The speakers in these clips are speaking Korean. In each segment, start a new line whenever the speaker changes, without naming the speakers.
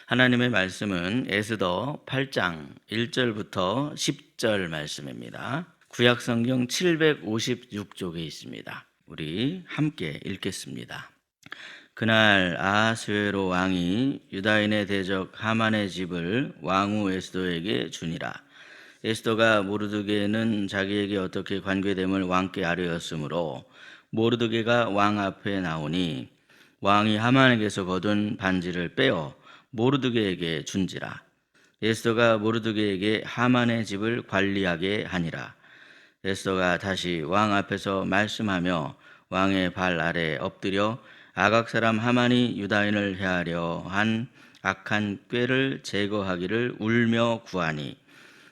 하나님의 말씀은 에스더 8장 1절부터 10절 말씀입니다. 구약 성경 756쪽에 있습니다. 우리 함께 읽겠습니다. 그날 아하수에로 왕이 유다인의 대적 하만의 집을 왕후 에스더에게 주니라. 에스더가 모르드게는 자기에게 어떻게 관계됨을 왕께 아뢰었으므로 모르드게가 왕 앞에 나오니 왕이 하만에게서 거둔 반지를 빼어 모르드게에게 준지라. 에스더가 모르드게에게 하만의 집을 관리하게 하니라. 에스더가 다시 왕 앞에서 말씀하며 왕의 발 아래 엎드려 아각 사람 하만이 유다인을 해하려 한 악한 꾀를 제거하기를 울며 구하니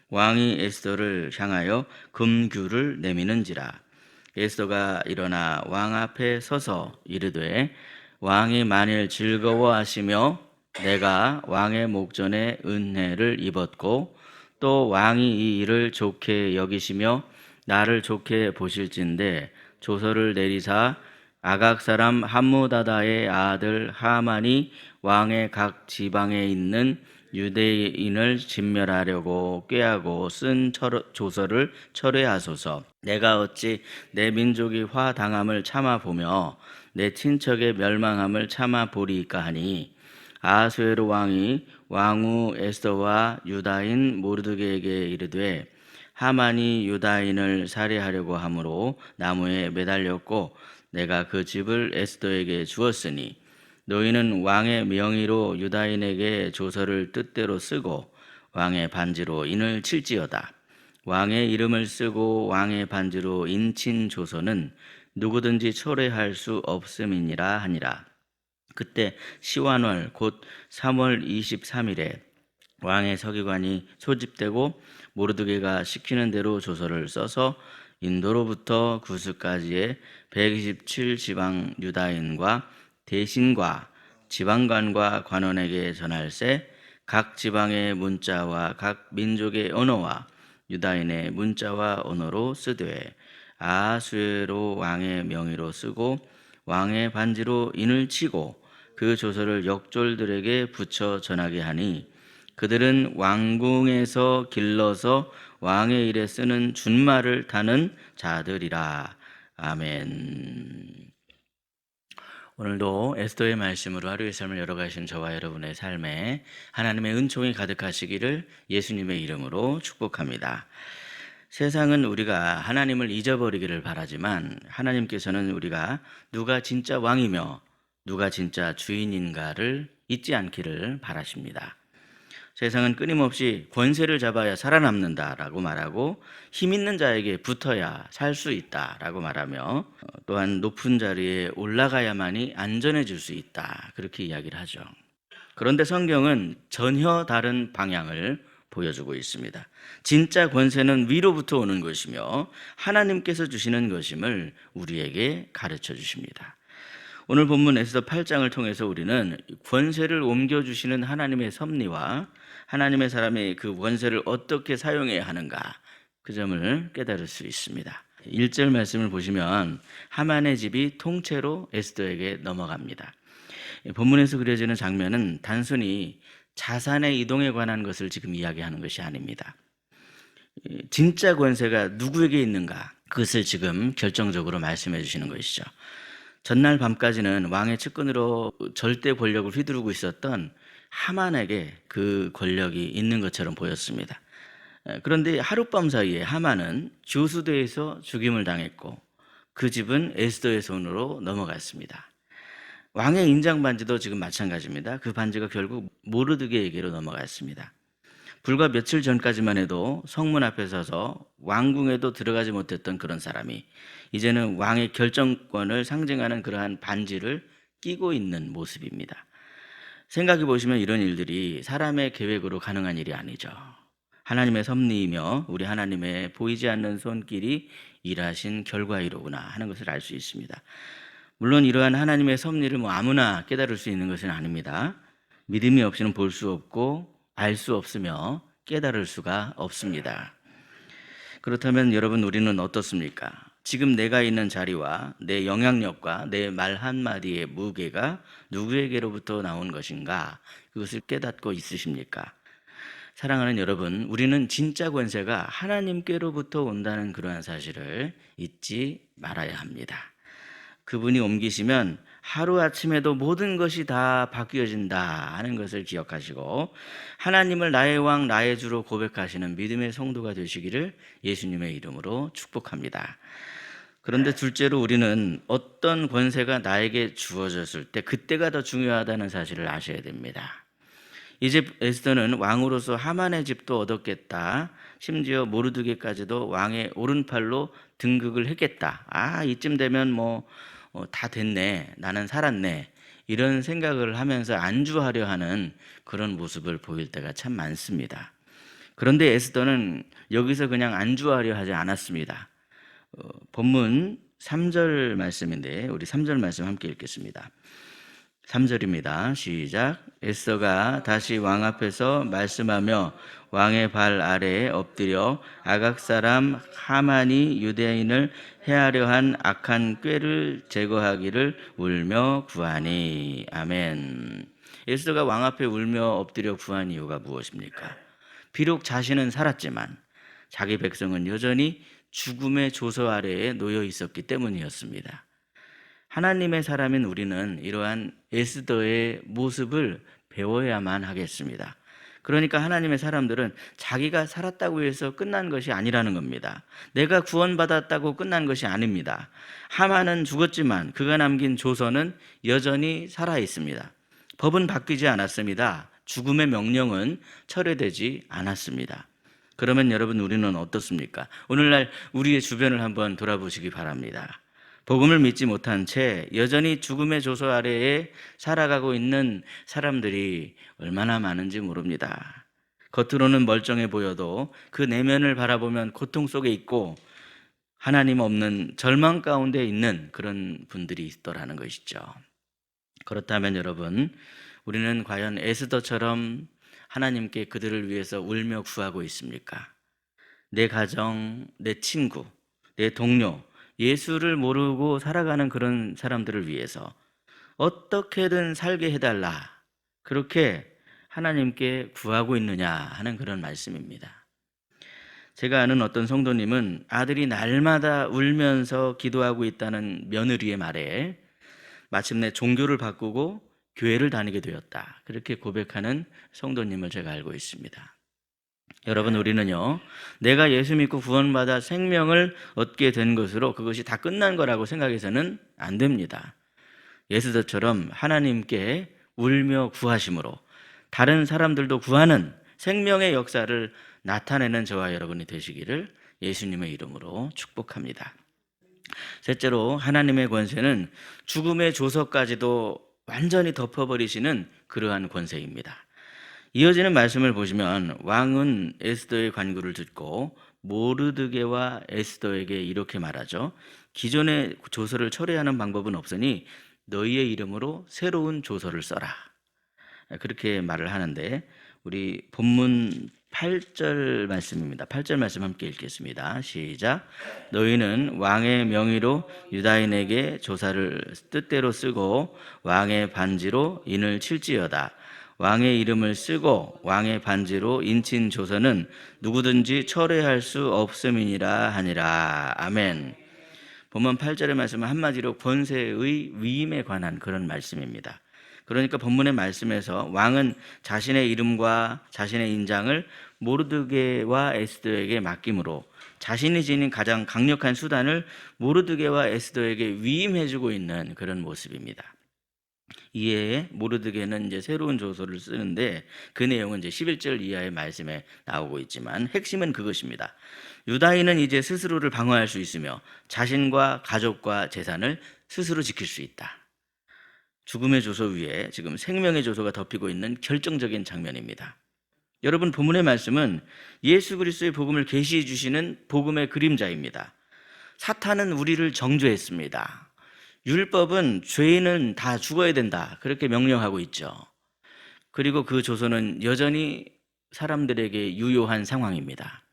왕이 에스더를 향하여 금규를 내미는지라. 에스더가 일어나 왕 앞에 서서 이르되 왕이 만일 즐거워하시며 내가 왕의 목전에 은혜를 입었고 또 왕이 이 일을 좋게 여기시며 나를 좋게 보실진대 조서를 내리사 아각 사람 함무다다의 아들 하만이 왕의 각 지방에 있는 유대인을 진멸하려고 꾀하고 쓴 조서를 철회하소서. 내가 어찌 내 민족이 화당함을 참아보며 내 친척의 멸망함을 참아보리이까 하니 아하수에로 왕이 왕후 에스더와 유다인 모르드게에게 이르되 하만이 유다인을 살해하려고 함으로 나무에 매달렸고 내가 그 집을 에스더에게 주었으니 너희는 왕의 명의로 유다인에게 조서를 뜻대로 쓰고 왕의 반지로 인을 칠지어다. 왕의 이름을 쓰고 왕의 반지로 인친 조서는 누구든지 철회할 수 없음이니라 하니라. 그때 시완월 곧 3월 23일에 왕의 서기관이 소집되고 모르드게가 시키는 대로 조서를 써서 인도로부터 구스까지의 127지방 유다인과 대신과 지방관과 관원에게 전할세 각 지방의 문자와 각 민족의 언어와 유다인의 문자와 언어로 쓰되 아하수에로 왕의 명의로 쓰고 왕의 반지로 인을 치고 그 조서를 역졸들에게 붙여 전하게 하니 그들은 왕궁에서 길러서 왕의 일에 쓰는 준말을 타는 자들이라. 아멘. 오늘도 에스더의 말씀으로 하루의 삶을 열어가시는 저와 여러분의 삶에 하나님의 은총이 가득하시기를 예수님의 이름으로 축복합니다. 세상은 우리가 하나님을 잊어버리기를 바라지만 하나님께서는 우리가 누가 진짜 왕이며 누가 진짜 주인인가를 잊지 않기를 바라십니다. 세상은 끊임없이 권세를 잡아야 살아남는다라고 말하고 힘 있는 자에게 붙어야 살 수 있다라고 말하며 또한 높은 자리에 올라가야만이 안전해질 수 있다 그렇게 이야기를 하죠. 그런데 성경은 전혀 다른 방향을 보여주고 있습니다. 진짜 권세는 위로부터 오는 것이며 하나님께서 주시는 것임을 우리에게 가르쳐 주십니다. 오늘 본문 에스더 8장을 통해서 우리는 권세를 옮겨주시는 하나님의 섭리와 하나님의 사람이 그 권세를 어떻게 사용해야 하는가 그 점을 깨달을 수 있습니다. 1절 말씀을 보시면 하만의 집이 통째로 에스더에게 넘어갑니다. 본문에서 그려지는 장면은 단순히 자산의 이동에 관한 것을 지금 이야기하는 것이 아닙니다. 진짜 권세가 누구에게 있는가 그것을 지금 결정적으로 말씀해 주시는 것이죠. 전날 밤까지는 왕의 측근으로 절대 권력을 휘두르고 있었던 하만에게 그 권력이 있는 것처럼 보였습니다. 그런데 하룻밤 사이에 하만은 교수대에서 죽임을 당했고 그 집은 에스더의 손으로 넘어갔습니다. 왕의 인장 반지도 지금 마찬가지입니다. 그 반지가 결국 모르드게에게로 넘어갔습니다. 불과 며칠 전까지만 해도 성문 앞에 서서 왕궁에도 들어가지 못했던 그런 사람이 이제는 왕의 결정권을 상징하는 그러한 반지를 끼고 있는 모습입니다. 생각해 보시면 이런 일들이 사람의 계획으로 가능한 일이 아니죠. 하나님의 섭리이며 우리 하나님의 보이지 않는 손길이 일하신 결과이로구나 하는 것을 알 수 있습니다. 물론 이러한 하나님의 섭리를 아무나 깨달을 수 있는 것은 아닙니다. 믿음이 없이는 볼 수 없고 알 수 없으며 깨달을 수가 없습니다. 그렇다면 여러분 우리는 어떻습니까? 지금 내가 있는 자리와 내 영향력과 내 말 한마디의 무게가 누구에게로부터 나온 것인가? 그것을 깨닫고 있으십니까? 사랑하는 여러분, 우리는 진짜 권세가 하나님께로부터 온다는 그러한 사실을 잊지 말아야 합니다. 그분이 옮기시면 하루아침에도 모든 것이 다 바뀌어진다 하는 것을 기억하시고, 하나님을 나의 왕 나의 주로 고백하시는 믿음의 성도가 되시기를 예수님의 이름으로 축복합니다. 그런데 둘째로, 우리는 어떤 권세가 나에게 주어졌을 때 그때가 더 중요하다는 사실을 아셔야 됩니다. 이제 에스더는 왕으로서 하만의 집도 얻었겠다, 심지어 모르드게까지도 왕의 오른팔로 등극을 했겠다, 이쯤 되면 다 됐네, 나는 살았네, 이런 생각을 하면서 안주하려 하는 그런 모습을 보일 때가 참 많습니다. 그런데 에스더는 여기서 그냥 안주하려 하지 않았습니다. 본문 3절 말씀인데, 우리 3절 말씀 함께 읽겠습니다. 3절입니다. 시작. 에스더가 다시 왕 앞에서 말씀하며 왕의 발 아래에 엎드려 아각 사람 하만이 유대인을 해하려 한 악한 꾀를 제거하기를 울며 구하니. 아멘. 에스더가 왕 앞에 울며 엎드려 구한 이유가 무엇입니까? 비록 자신은 살았지만 자기 백성은 여전히 죽음의 조서 아래에 놓여 있었기 때문이었습니다. 하나님의 사람인 우리는 이러한 에스더의 모습을 배워야만 하겠습니다. 그러니까 하나님의 사람들은 자기가 살았다고 해서 끝난 것이 아니라는 겁니다. 내가 구원받았다고 끝난 것이 아닙니다. 하만은 죽었지만 그가 남긴 조서는 여전히 살아 있습니다. 법은 바뀌지 않았습니다. 죽음의 명령은 철회되지 않았습니다. 그러면 여러분, 우리는 어떻습니까? 오늘날 우리의 주변을 한번 돌아보시기 바랍니다. 복음을 믿지 못한 채 여전히 죽음의 조서 아래에 살아가고 있는 사람들이 얼마나 많은지 모릅니다. 겉으로는 멀쩡해 보여도 그 내면을 바라보면 고통 속에 있고 하나님 없는 절망 가운데 있는 그런 분들이 있더라는 것이죠. 그렇다면 여러분, 우리는 과연 에스더처럼 하나님께 그들을 위해서 울며 구하고 있습니까? 내 가정, 내 친구, 내 동료, 예수를 모르고 살아가는 그런 사람들을 위해서 어떻게든 살게 해달라, 그렇게 하나님께 구하고 있느냐 하는 그런 말씀입니다. 제가 아는 어떤 성도님은 아들이 날마다 울면서 기도하고 있다는 며느리의 말에 마침내 종교를 바꾸고 교회를 다니게 되었다, 그렇게 고백하는 성도님을 제가 알고 있습니다. 여러분, 우리는요, 내가 예수 믿고 구원받아 생명을 얻게 된 것으로 그것이 다 끝난 거라고 생각해서는 안 됩니다. 에스더처럼 하나님께 울며 구하심으로 다른 사람들도 구하는 생명의 역사를 나타내는 저와 여러분이 되시기를 예수님의 이름으로 축복합니다. 셋째로, 하나님의 권세는 죽음의 조서까지도 완전히 덮어버리시는 그러한 권세입니다. 이어지는 말씀을 보시면 왕은 에스더의 간구를 듣고 모르드게와 에스더에게 이렇게 말하죠. 기존의 조서를 철회하는 방법은 없으니 너희의 이름으로 새로운 조서를 써라, 그렇게 말을 하는데, 우리 본문 8절 말씀입니다. 8절 말씀 함께 읽겠습니다. 시작. 너희는 왕의 명의로 유다인에게 조사를 뜻대로 쓰고 왕의 반지로 인을 칠지어다. 왕의 이름을 쓰고 왕의 반지로 인친 조서는 누구든지 철회할 수 없음이니라 하니라. 아멘. 본문 8절의 말씀은 한마디로 권세의 위임에 관한 그런 말씀입니다. 그러니까 본문의 말씀에서 왕은 자신의 이름과 자신의 인장을 모르드게와 에스더에게 맡김으로 자신이 지닌 가장 강력한 수단을 모르드게와 에스더에게 위임해주고 있는 그런 모습입니다. 이에 모르드게는 이제 새로운 조서를 쓰는데 그 내용은 이제 11절 이하의 말씀에 나오고 있지만 핵심은 그것입니다. 유다인은 이제 스스로를 방어할 수 있으며 자신과 가족과 재산을 스스로 지킬 수 있다. 죽음의 조서 위에 지금 생명의 조서가 덮이고 있는 결정적인 장면입니다. 여러분, 본문의 말씀은 예수 그리스도의 복음을 계시해 주시는 복음의 그림자입니다. 사탄은 우리를 정죄했습니다. 율법은 죄인은 다 죽어야 된다, 그렇게 명령하고 있죠. 그리고 그 조서는 여전히 사람들에게 유효한 상황입니다.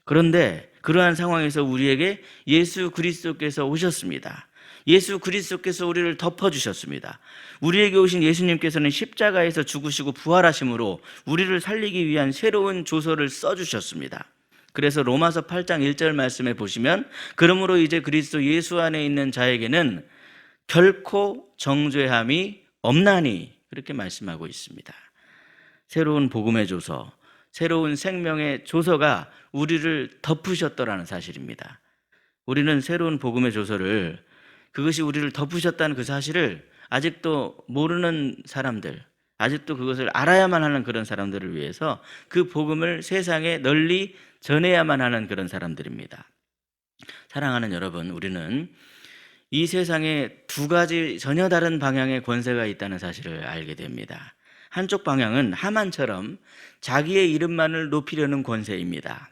그런데 그러한 상황에서 우리에게 예수 그리스도께서 오셨습니다. 예수 그리스도께서 우리를 덮어주셨습니다. 우리에게 오신 예수님께서는 십자가에서 죽으시고 부활하심으로 우리를 살리기 위한 새로운 조서를 써주셨습니다. 그래서 로마서 8장 1절 말씀에 보시면 그러므로 이제 그리스도 예수 안에 있는 자에게는 결코 정죄함이 없나니 그렇게 말씀하고 있습니다. 새로운 복음의 조서, 새로운 생명의 조서가 우리를 덮으셨더라는 사실입니다. 우리는 새로운 복음의 조서를, 그것이 우리를 덮으셨다는 그 사실을 아직도 모르는 사람들, 아직도 그것을 알아야만 하는 그런 사람들을 위해서 그 복음을 세상에 널리 전해야만 하는 그런 사람들입니다. 사랑하는 여러분, 우리는 이 세상에 두 가지 전혀 다른 방향의 권세가 있다는 사실을 알게 됩니다. 한쪽 방향은 하만처럼 자기의 이름만을 높이려는 권세입니다.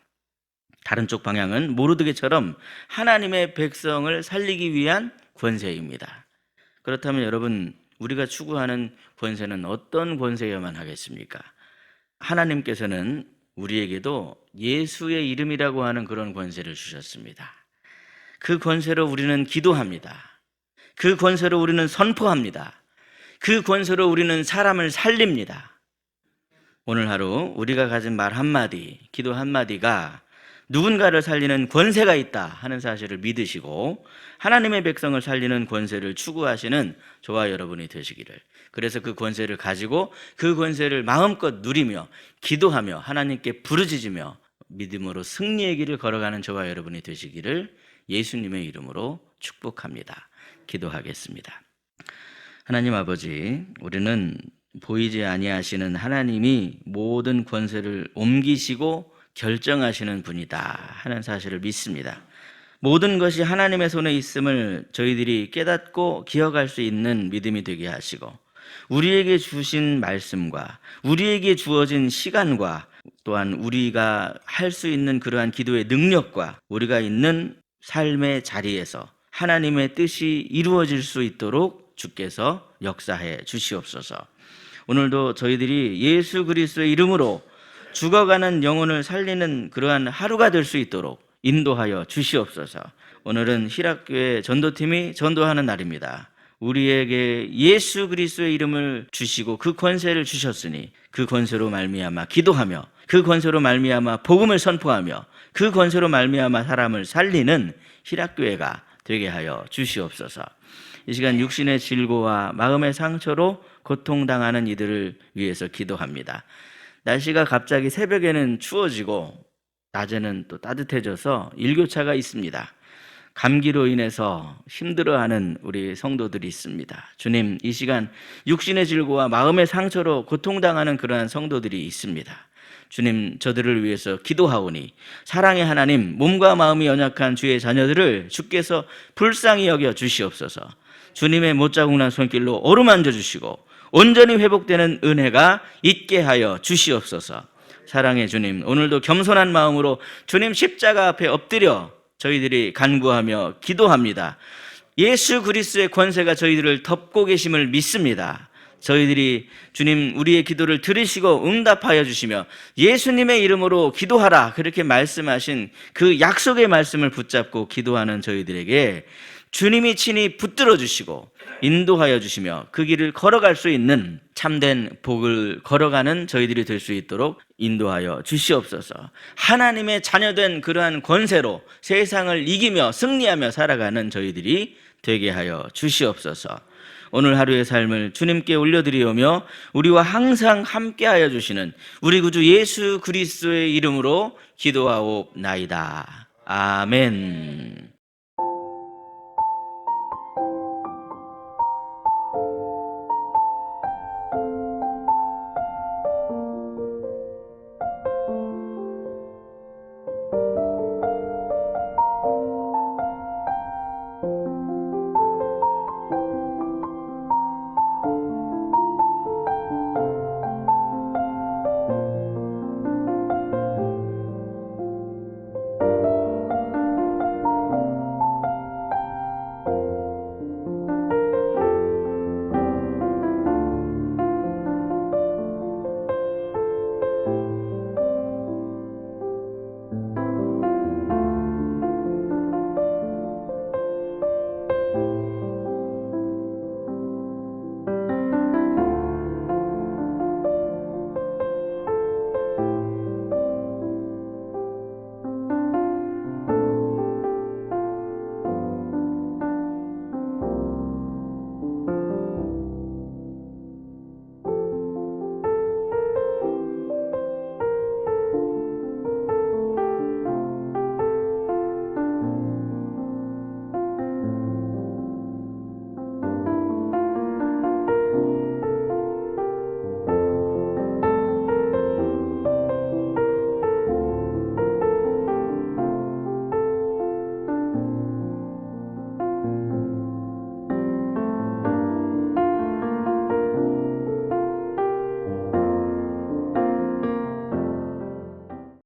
다른 쪽 방향은 모르드게처럼 하나님의 백성을 살리기 위한 권세입니다. 그렇다면 여러분, 우리가 추구하는 권세는 어떤 권세여만 하겠습니까? 하나님께서는 우리에게도 예수의 이름이라고 하는 그런 권세를 주셨습니다. 그 권세로 우리는 기도합니다. 그 권세로 우리는 선포합니다. 그 권세로 우리는 사람을 살립니다. 오늘 하루 우리가 가진 말 한마디, 기도 한마디가 누군가를 살리는 권세가 있다 하는 사실을 믿으시고 하나님의 백성을 살리는 권세를 추구하시는 저와 여러분이 되시기를, 그래서 그 권세를 가지고 그 권세를 마음껏 누리며 기도하며 하나님께 부르짖으며 믿음으로 승리의 길을 걸어가는 저와 여러분이 되시기를 예수님의 이름으로 축복합니다. 기도하겠습니다. 하나님 아버지, 우리는 보이지 아니하시는 하나님이 모든 권세를 옮기시고 결정하시는 분이다 하는 사실을 믿습니다. 모든 것이 하나님의 손에 있음을 저희들이 깨닫고 기억할 수 있는 믿음이 되게 하시고, 우리에게 주신 말씀과 우리에게 주어진 시간과 또한 우리가 할 수 있는 그러한 기도의 능력과 우리가 있는 삶의 자리에서 하나님의 뜻이 이루어질 수 있도록 주께서 역사해 주시옵소서. 오늘도 저희들이 예수 그리스도의 이름으로 죽어가는 영혼을 살리는 그러한 하루가 될 수 있도록 인도하여 주시옵소서. 오늘은 희락교회 전도팀이 전도하는 날입니다. 우리에게 예수 그리스도의 이름을 주시고 그 권세를 주셨으니 그 권세로 말미암아 기도하며 그 권세로 말미암아 복음을 선포하며 그 권세로 말미암아 사람을 살리는 희락교회가 되게 하여 주시옵소서. 이 시간 육신의 질고와 마음의 상처로 고통당하는 이들을 위해서 기도합니다. 날씨가 갑자기 새벽에는 추워지고 낮에는 또 따뜻해져서 일교차가 있습니다. 감기로 인해서 힘들어하는 우리 성도들이 있습니다. 주님, 이 시간 육신의 질고와 마음의 상처로 고통당하는 그러한 성도들이 있습니다. 주님, 저들을 위해서 기도하오니 사랑의 하나님, 몸과 마음이 연약한 주의 자녀들을 주께서 불쌍히 여겨 주시옵소서. 주님의 못자국난 손길로 어루만져 주시고 온전히 회복되는 은혜가 있게 하여 주시옵소서. 사랑의 주님, 오늘도 겸손한 마음으로 주님 십자가 앞에 엎드려 저희들이 간구하며 기도합니다. 예수 그리스도의 권세가 저희들을 덮고 계심을 믿습니다. 저희들이 주님 우리의 기도를 들으시고 응답하여 주시며 예수님의 이름으로 기도하라 그렇게 말씀하신 그 약속의 말씀을 붙잡고 기도하는 저희들에게 주님이 친히 붙들어 주시고 인도하여 주시며 그 길을 걸어갈 수 있는 참된 복을 걸어가는 저희들이 될 수 있도록 인도하여 주시옵소서. 하나님의 자녀된 그러한 권세로 세상을 이기며 승리하며 살아가는 저희들이 되게 하여 주시옵소서. 오늘 하루의 삶을 주님께 올려드리오며 우리와 항상 함께하여 주시는 우리 구주 예수 그리스도의 이름으로 기도하옵나이다. 아멘.